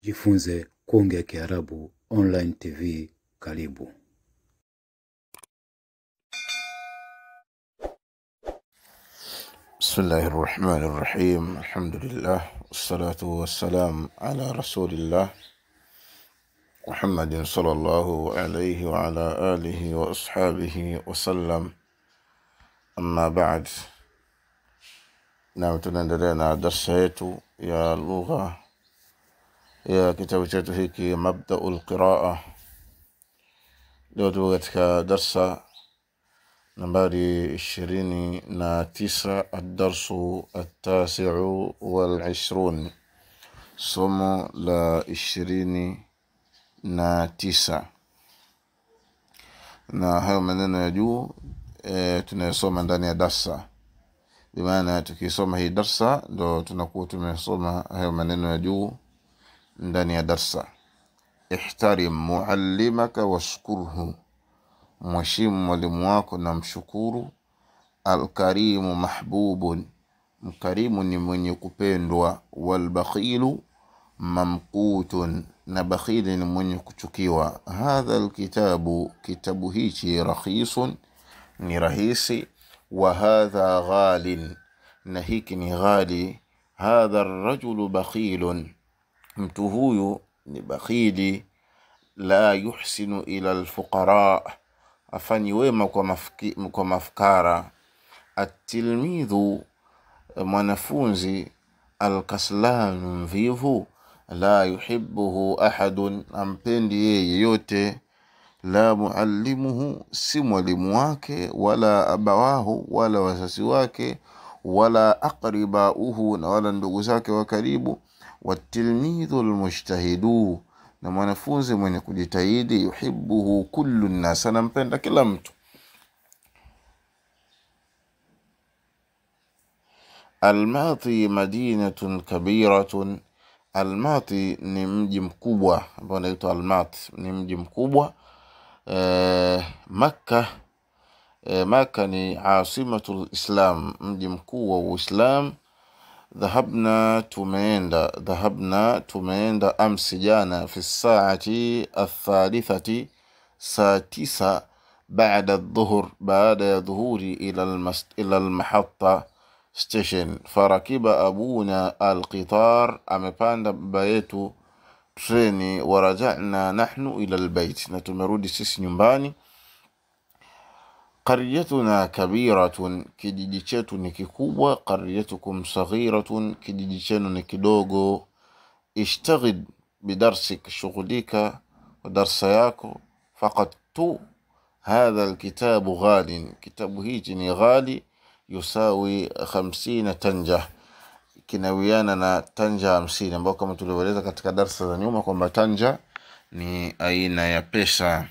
Jifunze kuongea Kiarabu online TV. Karibu. بسم الله الرحمن الرحيم. الحمد لله والصلاة والسلام على رسول الله محمد صلى الله عليه وعلى آله وأصحابه وسلم. أما بعد، tunaendelea darsa yetu ya lugha ya kitabu chetu hiki Mabda'ul Qiraa. Leo tuko katika darsa nambari 29, ad-darsu at-tasi'u wal-'ishrun, somo la 29. Na hayo maneno ya juu tunayosoma ndani ya darsa. Bimaana tukisoma hii darsa ndo tunakuwa tumesoma hayo maneno ya juu ndani ya darsa. Ihtarim muallimaka washkurhu, mheshimu mwalimu wako na mshukuru. Al-karimu mahbubun, mkarimu ni mwenye kupendwa. Wal-bakhilu mamqutun, na bakhili ni mwenye kuchukiwa. Hadha al-kitabu, kitabu hichi, rakhisun, ni rahisi. Wa hadha ghalin, na hiki ni ghali. Hadha ar-rajulu bakhilun, mtu huyu ni bakhili. La yuhsinu ila al-fuqara, afanyi wema kwa mafukara. At-tilmidhu, mwanafunzi. Al-kaslanu, mvivu. La yuhibbuhu ahadun, ampendi yeye yote. La muallimuhu, si mwalimu wake. Wala abawahu, wala wazazi wake. Wala aqribauhu, na wala ndugu zake wa karibu. Wat-tilmidhu al-mujtahidu, na mwanafunzi mwenye kujitahidi. Yuhibbuhu kullu an-nas, anampenda kila mtu. Al-Mati madinatun kabiratun, Al-Mati ni mji mkubwa ambao unaitwa Al-Mati, ni mji mkubwa. Makkah ni asimatul Islam, mji mkuu wa Uislamu. Dhahabna, tumeenda amsi, jana, fi saati al-thalithati, saa 9 baada adh-dhuhr, baada ya dhuhuri, ila al-mahatta station. Farakiba abuna al-qitar, amepanda baba yetu treni. Waraja'na nahnu ila al-bayt, na tumerudi sisi nyumbani. Qaryatuna kabiratun, kijiji chetu ni kikubwa. Qaryatukum saghiratun, kijiji chenu ni kidogo. Ishtaghil bidarsik, shughulika wa darsa yako. Faqad hadha al-kitabu ghalin, kitabu hichi ni ghali. Yusawi 50 tanja, kinawiana na tanja 50, ambao kama tulivyoeleza katika darasa za nyuma kwamba tanja ni aina ya pesa.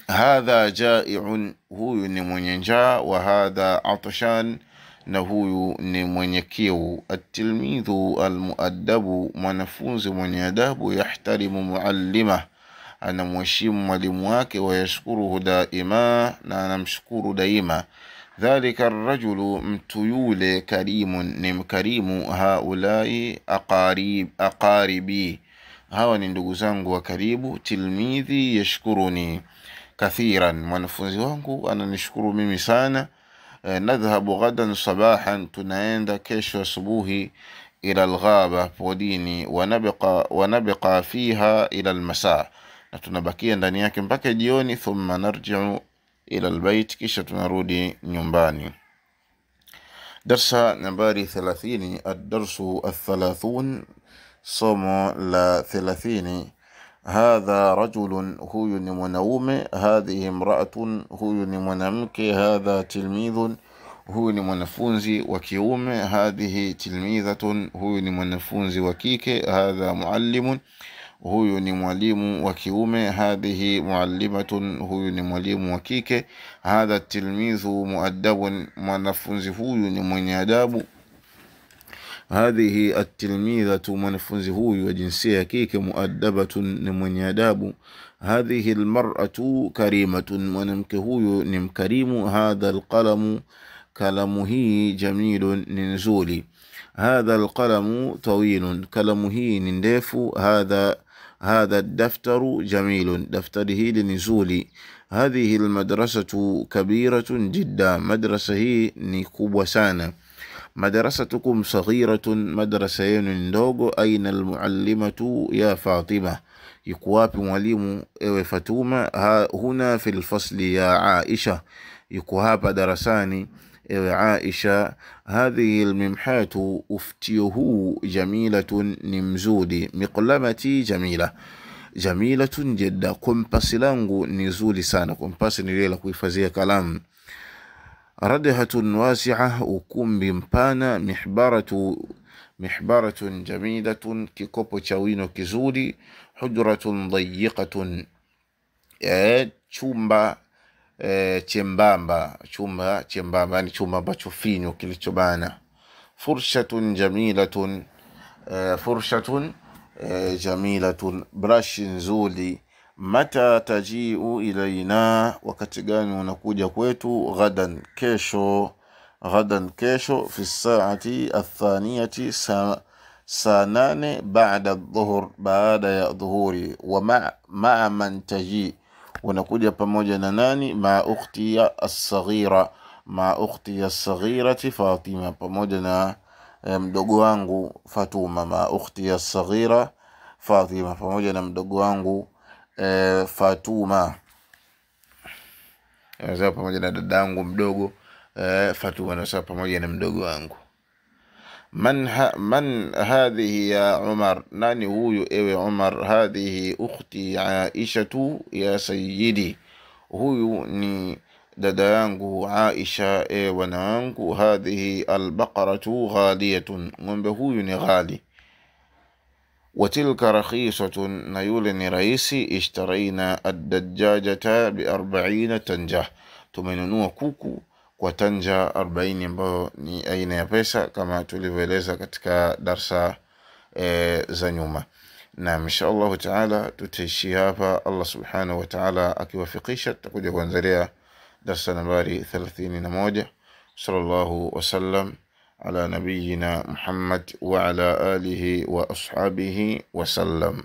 Hadha ja'i'un, huyu ni mwenye njaa. Wa hadha atashan, na huyu ni mwenye kiu. At-tilmidhu al-muaddabu, mwanafunzi mwenye adabu. Yahtarimu muallima, anamheshimu mwalimu wake. Wa yashkuruhu daima, na anamshukuru daima. Dhalika ar-rajulu, mtu yule. Karimun, ni mkarimu. Haulai aqaribi, hawa ni ndugu zangu wa karibu. Tilmidhi yashkuruni kathiran, mwanafunzi wangu ananishukuru mimi sana. Nadhhabu ghadan sabahan, tunaenda kesho asubuhi. Ila al-ghaba, podini. Wanabqa fiha ila al-masa, na tunabakia ndani yake mpaka jioni. Thumma narji'u ila al-bayt, kisha tunarudi nyumbani. Darsa nambari 30, ad-darsu al-thalathun, somo la 30. Hadha rajulun, huyu ni mwanaume. Hadhihi imra'atun, huyu ni mwanamke. Hadha tilmidhun, huyu ni mwanafunzi wa kiume. Hadhihi tilmidhatun, huyu ni mwanafunzi wa kike. Hadha muallimun, huyu ni mwalimu wa kiume. Hadhihi muallimatun, huyu ni mwalimu wa kike. Hadha tilmidhu muaddabun, mwanafunzi huyu ni mwenye adabu. Hadhihi at-tilmidhatu, mwanafunzi huyu wa jinsia ya kike. Muaddabatun, ni mwenye adabu. Hadhihi al-mar'atu karimatun, mwanamke huyu ni mkarimu. Hadha al-qalamu, kalamu hii. Jamilun, ni nzuri. هذا القلم طويل، كلمه نندف. هذا الدفتر جميل، دفتره لنزولي. هذه المدرسة كبيرة جدا، مدرسة نكوب سانا. مدرستكم صغيرة، مدرسة ندوغو. أين المعلمة يا فاطمة؟ يكواب mwalimu ewe Fatuma. هنا في الفصل يا عائشة، يكواب درساني ewe عائشة. هذه الممحات أفتيه جميلة نمزودي. مقلمتي جميلة، جميلة جدا. كومباسي langu nizuri sana. Kompasi ni ile la kuhifadhia kalamu. ردهة واسعة، ukumbi mpana. محبرة جميلة، kikopo cha wino kizuri. حجرة ضيقة، chumba chembamba. Chumba chembamba ni chumba ambacho finyo kilichobana. فرشة جميلة، فرشة جميلة، brush nzuri. متى تجيء إلينا؟ wakati gani unakuja kwetu؟ غدا، kesho. غدا kesho. في الساعة الثانية، saa 8 بعد الظهر، baada ya dhuhuri. ومع من تجي، unakuja pamoja na nani؟ مع أختي الصغيرة، مع أختي الصغيرة فاطمة، pamoja na mdogo wangu Fatuma. مع أختي الصغيرة فاطمة، pamoja na mdogo wangu Fatuma. Sasa pamoja na dadangu mdogo Fatuma, na sasa pamoja na mdogo wangu. من هذه يا عمر؟ nani huyu ewe Umar؟ هذه أختي عائشة يا سيدي، huyu ni dada yangu Aisha ewe wanangu. هذه البقرة غالية، ng'ombe huyu ni ghali. وتلك رخيصة، na yule ni rahisi. اشترينا الدجاجة ب40 تنجة، tumenunua kuku kwa tanja 40 ambayo ni aina ya pesa kama tulivyoeleza katika darsa za nyuma. Na inshallah taala tutaishi hapa. Allah subhanahu wa ta'ala akiwafikisha tutakuja kuanzia darsa nambari 31. sallallahu wasallam على نبينا محمد وعلى آله وأصحابه وسلم.